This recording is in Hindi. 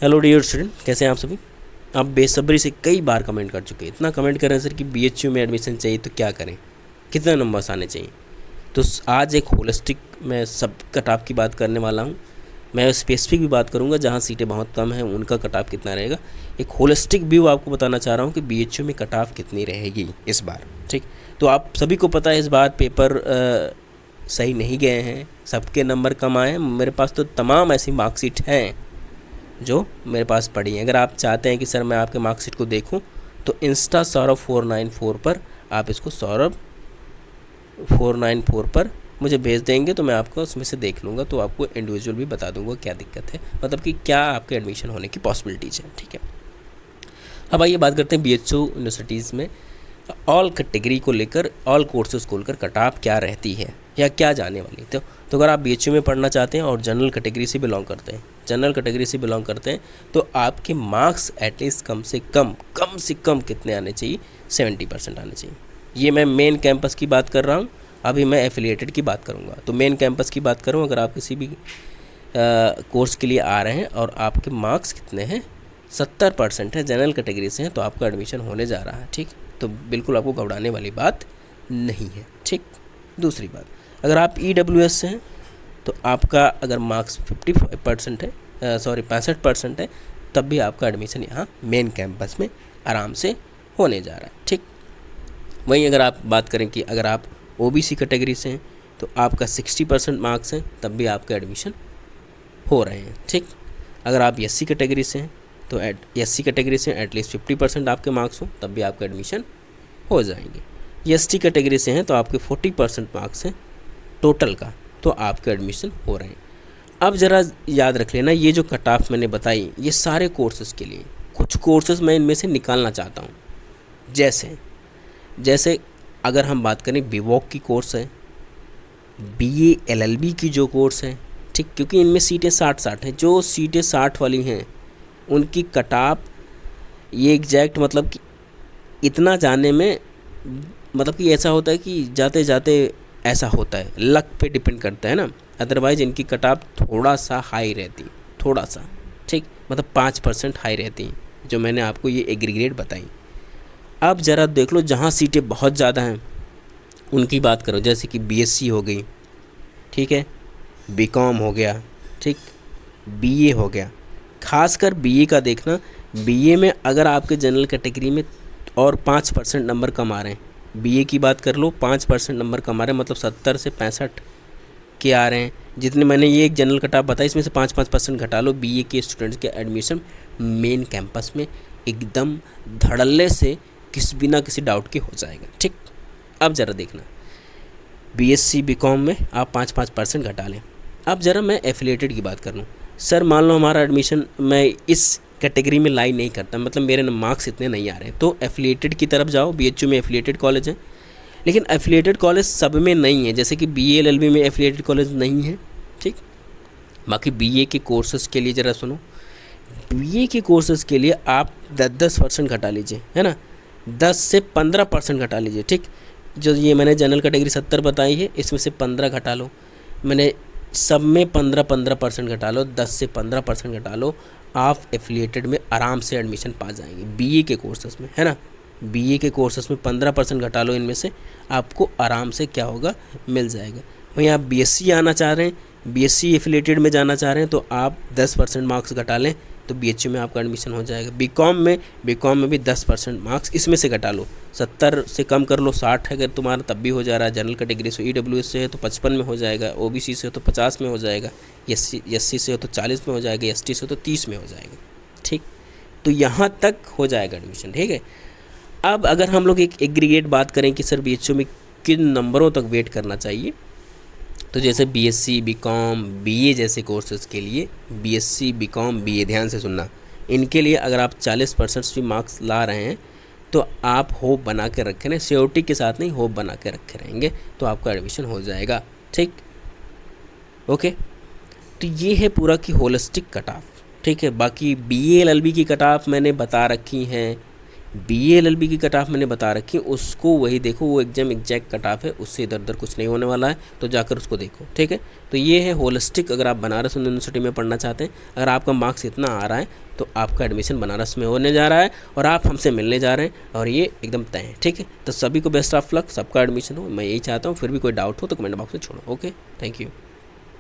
हेलो डियर स्टूडेंट, कैसे हैं आप सभी। आप बेसब्री से कई बार कमेंट कर चुके हैं, इतना कमेंट कर रहे हैं सर कि बीएचयू में एडमिशन चाहिए तो क्या करें, कितने नंबर्स आने चाहिए। तो आज एक होलिस्टिक मैं सब कट ऑफ की बात करने वाला हूँ। मैं स्पेसिफिक भी बात करूँगा, जहाँ सीटें बहुत कम हैं उनका कट ऑफ कितना रहेगा। एक होलिस्टिक व्यू आपको बताना चाह रहा हूँ कि बीएचयू में कट ऑफ कितनी रहेगी इस बार। ठीक, तो आप सभी को पता है इस बार पेपर सही नहीं गए हैं, सबके नंबर कम आए हैं। मेरे पास तो तमाम ऐसी मार्कशीट हैं जो मेरे पास पड़ी हैं। अगर आप चाहते हैं कि सर मैं आपके मार्कशीट को देखूं तो इंस्टा सौरभ 494 पर आप इसको सौरभ 494 पर मुझे भेज देंगे तो मैं आपको उसमें से देख लूँगा, तो आपको इंडिविजुअल भी बता दूंगा क्या दिक्कत है, मतलब कि क्या आपके एडमिशन होने की पॉसिबिलिटीज़ है। ठीक है, अब आइए बात करते हैं बीएचयू यूनिवर्सिटीज़ में ऑल कैटेगरी को लेकर, ऑल कोर्सेज को लेकर कट ऑफ क्या रहती है या क्या जाने वाली। तो अगर आप बीएचयू में पढ़ना चाहते हैं और जनरल कैटेगरी से बिलोंग करते हैं, तो आपके मार्क्स एटलीस्ट कम से कम कितने आने चाहिए, 70% आने चाहिए। ये मैं मेन कैंपस की बात कर रहा हूँ, अभी मैं एफिलिएटेड की बात करूँगा। तो मेन कैंपस की बात करूँ, अगर आप किसी भी कोर्स के लिए आ रहे हैं और आपके मार्क्स कितने हैं, 70% है, जनरल कैटेगरी से हैं, तो आपका एडमिशन होने जा रहा है। ठीक, तो बिल्कुल आपको घबराने वाली बात नहीं है। ठीक, दूसरी बात, अगर आप EWS से हैं तो आपका अगर मार्क्स 55% है, 65% है, तब भी आपका एडमिशन यहाँ मेन कैंपस में आराम से होने जा रहा है। ठीक, वहीं अगर आप बात करें कि अगर आप OBC कैटेगरी से हैं तो आपका 60% मार्क्स हैं, तब भी आपका एडमिशन हो रहे हैं। ठीक, अगर आप SC कैटेगरी से हैं तो SC कैटेगरी से एटलीस्ट 50% आपके मार्क्स हो, तब भी आपका एडमिशन हो जाएंगे। ST कैटेगरी से हैं तो आपके 40% मार्क्स हैं टोटल का, तो आपके एडमिशन हो रहे हैं। अब ज़रा याद रख लेना, ये जो कट ऑफ मैंने बताई ये सारे कोर्सेज़ के लिए, कुछ कोर्सेज़ मैं इनमें से निकालना चाहता हूँ। जैसे अगर हम बात करें बीवॉक की कोर्स है, BA LLB की जो कोर्स है, ठीक, क्योंकि इनमें सीटें 60-60 हैं। जो सीटें 60 वाली हैं उनकी कट ऑफ ये एग्जैक्ट, मतलब कि इतना जाने में, मतलब कि ऐसा होता है कि जाते जाते ऐसा होता है, लक पे डिपेंड करता है ना। अदरवाइज़ इनकी कट ऑफ थोड़ा सा हाई रहती, थोड़ा सा, ठीक, मतलब 5% हाई रहती, जो मैंने आपको ये एग्रीगेट बताई। अब ज़रा देख लो, जहाँ सीटें बहुत ज़्यादा हैं उनकी बात करो, जैसे कि BSc हो गई, ठीक है, BCom हो गया, ठीक, BA हो गया। खासकर BA का देखना, BA में अगर आपके जनरल कैटेगरी में और 5% नंबर कम आ रहे हैं, BA की बात कर लो, 5% नंबर कम आ रहे हैं, मतलब 70 से 65 के आ रहे हैं। जितने मैंने ये एक जनरल कट ऑफ बताई, इसमें से 5% घटा लो, BA के स्टूडेंट्स के एडमिशन मेन कैंपस में एकदम धड़ल्ले से बिना किसी डाउट के हो जाएगा। ठीक, अब ज़रा देखना, BSc BCom में आप 5% घटा लें। अब ज़रा मैं एफिलिएटेड की बात कर लूँ। सर मान लो हमारा एडमिशन मैं इस कैटेगरी में लाई नहीं करता, मतलब मेरे मार्क्स इतने नहीं आ रहे, तो एफिलिएटेड की तरफ जाओ। BHU में एफिलिएटेड कॉलेज है, लेकिन एफिलिएटेड कॉलेज सब में नहीं है, जैसे कि BA LLB में एफिलिएटेड कॉलेज नहीं है। ठीक, बाकी BA के कोर्सेज़ के लिए ज़रा सुनो, BA के कोर्सेज़ के लिए आप 10% घटा लीजिए, है ना, 10 से 15% घटा लीजिए। ठीक, जो ये मैंने जनरल कैटेगरी 70 बताई है, इसमें से 15 घटा लो, मैंने सब में 15% घटा लो, 10 से 15% घटा लो, आप एफिलिएटेड में आराम से एडमिशन पा जाएंगे BA के कोर्सेज़ में, है ना। BA के कोर्सेज़ में 15% घटा लो, इनमें से आपको आराम से क्या होगा, मिल जाएगा। वहीं आप BSc आना चाह रहे हैं, BSc एफिलिएटेड में जाना चाह रहे हैं, तो आप 10% मार्क्स घटा लें तो BHU में आपका एडमिशन हो जाएगा। BCom में भी 10% मार्क्स इसमें से घटा लो, 70 से कम कर लो, 60 है अगर तुम्हारा तब भी हो जा रहा है। जनरल कैटेगरी से EWS से है तो 55 में हो जाएगा, OBC से हो तो 50 में हो जाएगा, SC से हो तो 40 में हो जाएगा, ST से हो तो 30 में हो जाएगा। ठीक, तो यहाँ तक हो जाएगा एडमिशन। ठीक है, अब अगर हम लोग एक एग्रीगेट बात करें कि सर BHU में किन नंबरों तक वेट करना चाहिए, तो जैसे BSc BCom BA जैसे कोर्सेज़ के लिए, BSc BCom BA, ध्यान से सुनना, इनके लिए अगर आप 40% भी मार्क्स ला रहे हैं तो आप होप बना के रखे रहें, सियोरिटी के साथ नहीं, होप बना के रखे रहेंगे तो आपका एडमिशन हो जाएगा। ठीक, ओके, तो ये है पूरा की होलिस्टिक कट ऑफ। ठीक है, बाकी BA LLB की कट ऑफ मैंने बता रखी हैं, BA LLB की कट ऑफ मैंने बता रखी है, उसको वही देखो, वो एकदम एग्जैक्ट कट ऑफ है, उससे इधर उधर कुछ नहीं होने वाला है, तो जाकर उसको देखो, ठीक है। तो ये है होलिस्टिक, अगर आप बनारस हिंदू यूनिवर्सिटी में पढ़ना चाहते हैं, अगर आपका मार्क्स इतना आ रहा है तो आपका एडमिशन बनारस में होने जा रहा है और आप हमसे मिलने जा रहे हैं और ये एकदम तय है, ठीक है। तो सभी को बेस्ट ऑफ लक, सबका एडमिशन हो, मैं यही चाहता हूँ। फिर भी कोई डाउट हो तो कमेंट बॉक्स में छोड़ो। Okay, thank you.